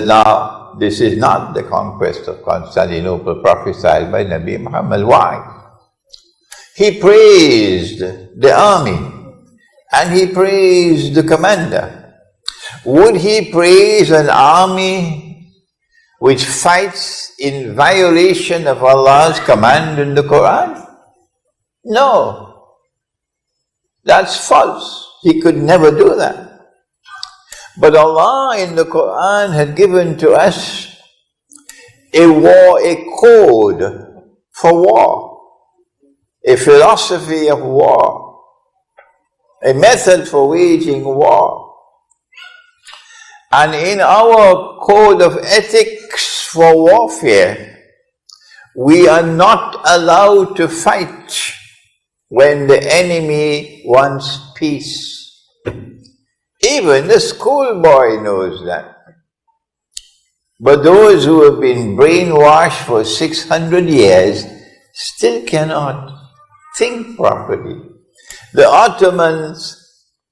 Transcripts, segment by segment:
Now, this is not the conquest of Constantinople prophesied by Nabi Muhammad. Why? He praised the army and he praised the commander. Would he praise an army which fights in violation of Allah's command in the Quran? No. That's false. He could never do that. But Allah in the Quran had given to us a code for war, a philosophy of war, a method for waging war. And in our code of ethics for warfare, we are not allowed to fight when the enemy wants peace. Even the schoolboy knows that. But those who have been brainwashed for 600 years still cannot think properly. The Ottomans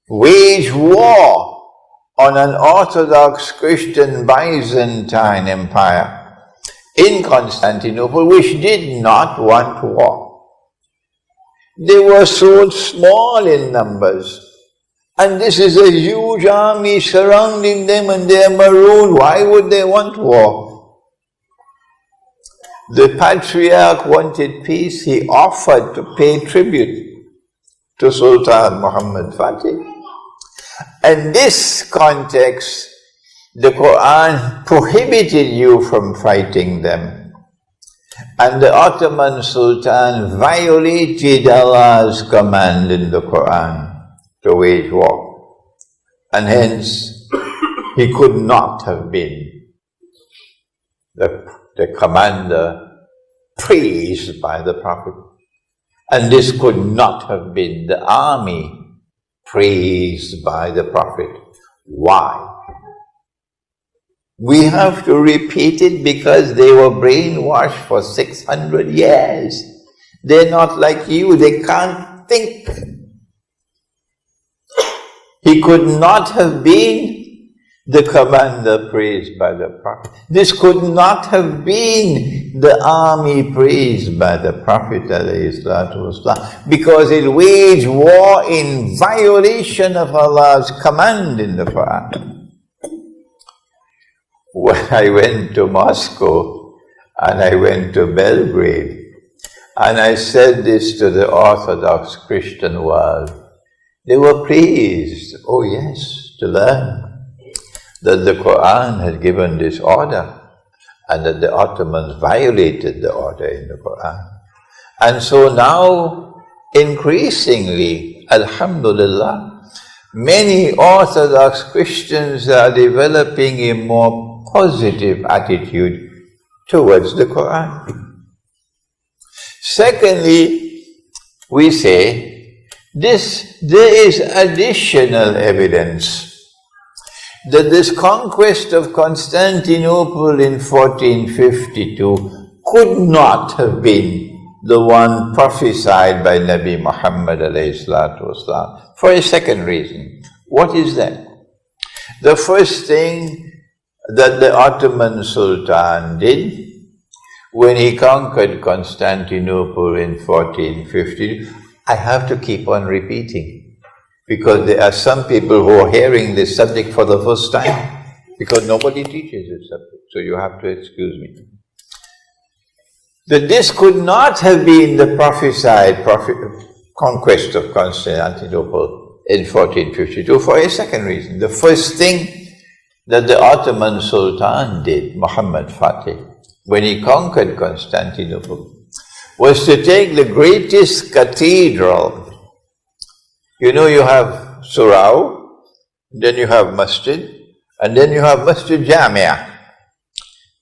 waged war on an Orthodox Christian Byzantine Empire in Constantinople, which did not want war. They were so small in numbers. And this is a huge army surrounding them and they are marooned. Why would they want war? The patriarch wanted peace. He offered to pay tribute to Sultan Muhammad Fatih. In this context, the Quran prohibited you from fighting them. And the Ottoman Sultan violated Allah's command in the Quran to wage war. And hence, he could not have been the commander praised by the Prophet. And this could not have been the army praised by the Prophet. Why? We have to repeat it because they were brainwashed for 600 years. They're not like you, they can't think. He could not have been the commander praised by the Prophet. This could not have been the army praised by the Prophet ﷺ, because it waged war in violation of Allah's command in the Quran. When I went to Moscow and I went to Belgrade and I said this to the Orthodox Christian world, they were pleased, oh yes, to learn that the Quran had given this order and that the Ottomans violated the order in the Quran. And so now, increasingly, alhamdulillah, many Orthodox Christians are developing a more positive attitude towards the Quran. Secondly, we say, there is additional evidence that this conquest of Constantinople in 1452 could not have been the one prophesied by Nabi Muhammad ﷺ for a second reason. What is that? The first thing that the Ottoman Sultan did when he conquered Constantinople in 1452, I have to keep on repeating, because there are some people who are hearing this subject for the first time, because nobody teaches this subject, so you have to excuse me. That this could not have been the prophesied conquest of Constantinople in 1452 for a second reason. The first thing that the Ottoman Sultan did, Muhammad Fatih, when he conquered Constantinople, was to take the greatest cathedral. You know, you have Surau, then you have Masjid, and then you have Masjid Jamia.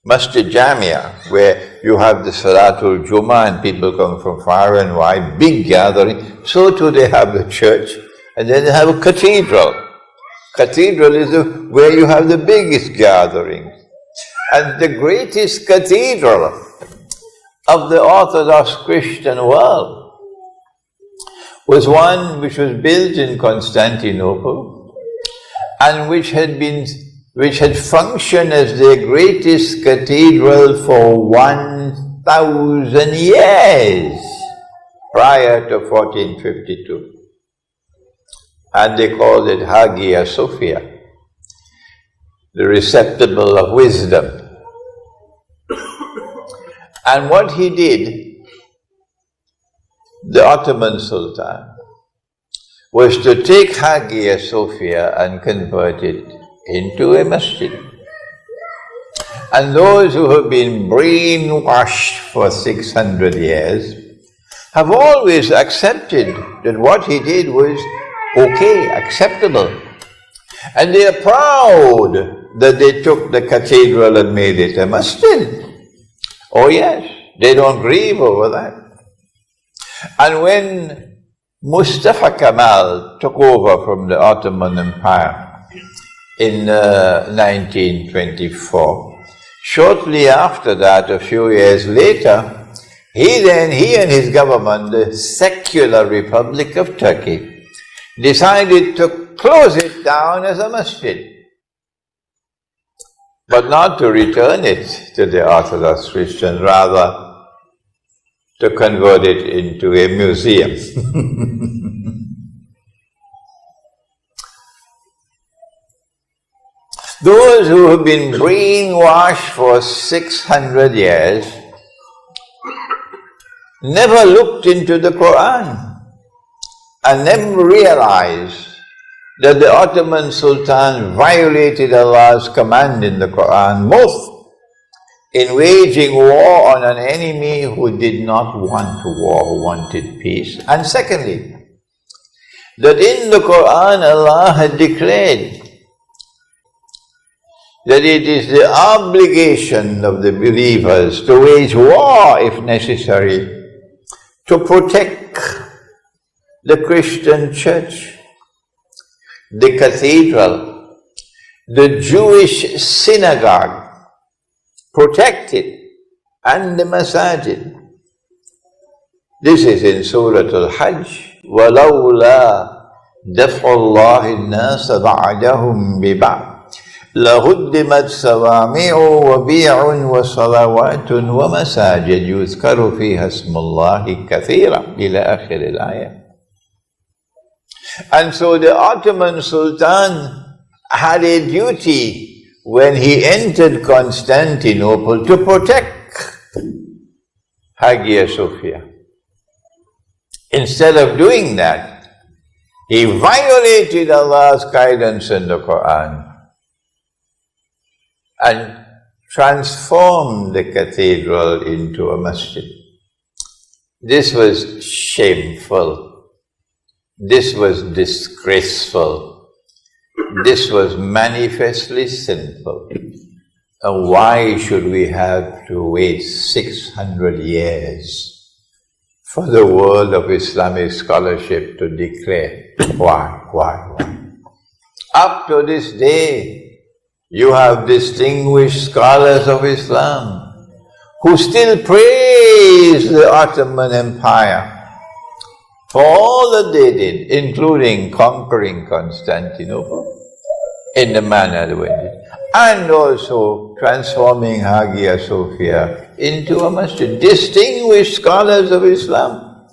Masjid Jamia, where you have the Salatul Jummah and people come from far and wide, big gathering. So too they have the church, and then they have a cathedral. Cathedral is where you have the biggest gatherings. And the greatest cathedral of the Orthodox Christian world was one which was built in Constantinople and which had been which had functioned as their greatest cathedral for 1,000 years prior to 1452. And they called it Hagia Sophia, the receptacle of wisdom. And what he did, the Ottoman Sultan, was to take Hagia Sophia and convert it into a masjid. And those who have been brainwashed for 600 years have always accepted that what he did was okay, acceptable. And they are proud that they took the cathedral and made it a masjid. Oh yes, they don't grieve over that. And when Mustafa Kemal took over from the Ottoman Empire in 1924, shortly after that, a few years later, he and his government, the secular Republic of Turkey, decided to close it down as a masjid, but not to return it to the Orthodox Christians, rather to convert it into a museum. Those who have been brainwashed for 600 years never looked into the Quran and never realized that the Ottoman Sultan violated Allah's command in the Quran, both in waging war on an enemy who did not want war, who wanted peace, and secondly, that in the Quran Allah had declared that it is the obligation of the believers to wage war if necessary to protect the Christian church, the cathedral, the Jewish synagogue, protect it, and the masajid. This is in Surah Al-Hajj. وَلَوْلَا دَفْعُ اللَّهِ النَّاسَ بَعْدَهُمْ بِبَعْضٍ لهدمت صوامع وبيع وصلوات ومساجد يذكر فيها اسم الله كثيرا إلى آخر الآية. And so the Ottoman Sultan had a duty when he entered Constantinople to protect Hagia Sophia. Instead of doing that, he violated Allah's guidance in the Quran and transformed the cathedral into a masjid. This was shameful. This was disgraceful. This was manifestly sinful. And why should we have to wait 600 years for the world of Islamic scholarship to declare? Why? Up to this day, you have distinguished scholars of Islam who still praise the Ottoman Empire for all that they did, including conquering Constantinople in the manner they did, and also transforming Hagia Sophia into a masjid. Distinguished scholars of Islam.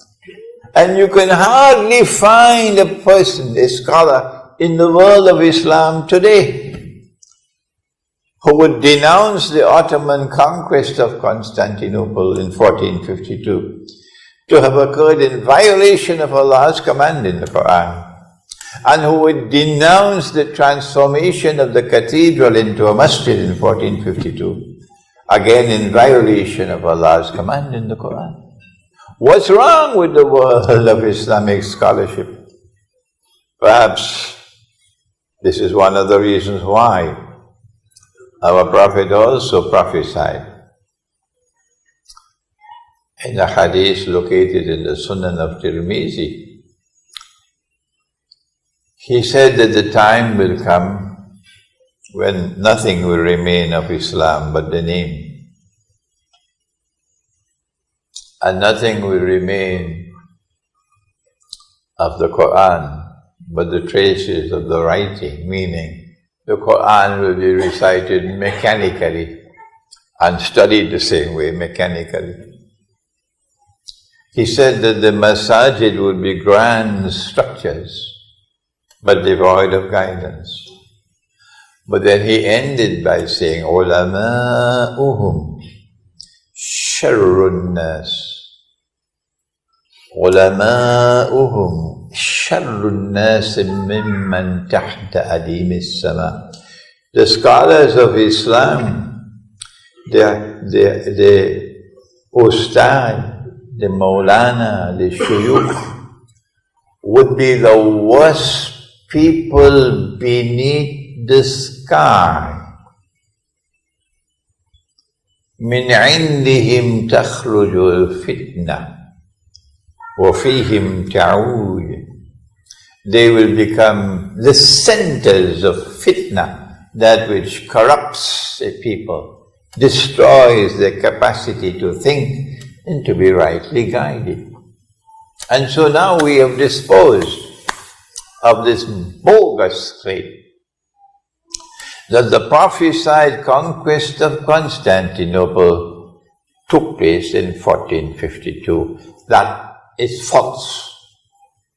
And you can hardly find a person, a scholar, in the world of Islam today who would denounce the Ottoman conquest of Constantinople in 1452 to have occurred in violation of Allah's command in the Quran, and who would denounce the transformation of the cathedral into a masjid in 1452, again in violation of Allah's command in the Quran. What's wrong with the world of Islamic scholarship? Perhaps this is one of the reasons why our Prophet also prophesied in a hadith located in the Sunan of Tirmizi. He said that the time will come when nothing will remain of Islam but the name, and nothing will remain of the Quran but the traces of the writing, meaning the Quran will be recited mechanically and studied the same way mechanically. He said that the masajid would be grand structures, but devoid of guidance. But then he ended by saying, ulama'uhum sharrun nas. Ulama'uhum sharrun nas mimman tahta adim as-sama. The scholars of Islam, the ustad, the maulana, the shuyukh, would be the worst people beneath the sky. من عندهم تخرج الفتنة وفيهم تعود. They will become the centers of fitna, that which corrupts a people, destroys their capacity to think and to be rightly guided. And so now we have disposed of this bogus faith that the prophesied conquest of Constantinople took place in 1452. That is false.